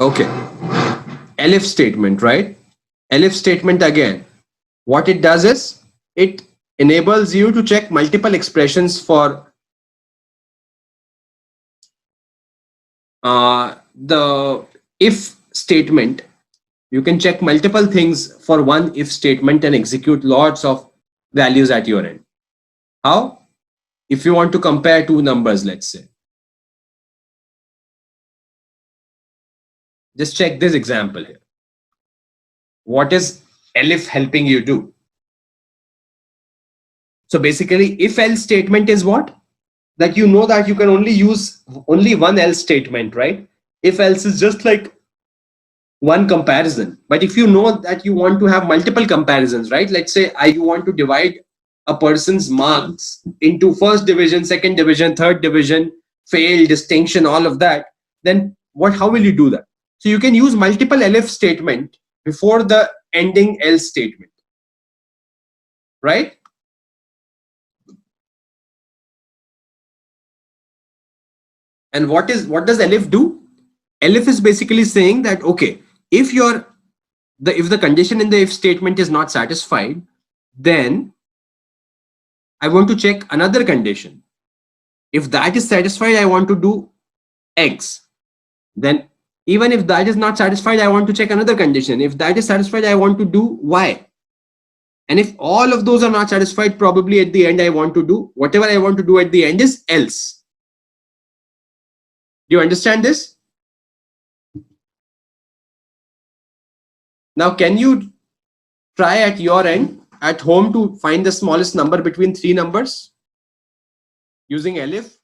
Okay. Elif statement, right? Elif statement again. What it does is it enables you to check multiple expressions for the if statement. You can check multiple things for one if statement and execute lots of values at your end. How? If you want to compare two numbers, let's say. Just check this example here. What is Elif helping you do? So basically, if else statement is what? That you know that you can only use only one else statement, right? If else is just like one comparison. But if you know that you want to have multiple comparisons, right? Let's say you want to divide a person's marks into first division, second division, third division, fail, distinction, all of that, then how will you do that? So you can use multiple elif statement before the ending else statement, right? And what does elif do? Elif is basically saying that, okay, if the condition in the if statement is not satisfied, then I want to check another condition. If that is satisfied, I want to do X. Then even if that is not satisfied, I want to check another condition. If that is satisfied, I want to do Y. And if all of those are not satisfied, probably at the end, I want to do whatever I want to do at the end is else. Do you understand this? Now, can you try at your end at home to find the smallest number between three numbers using elif?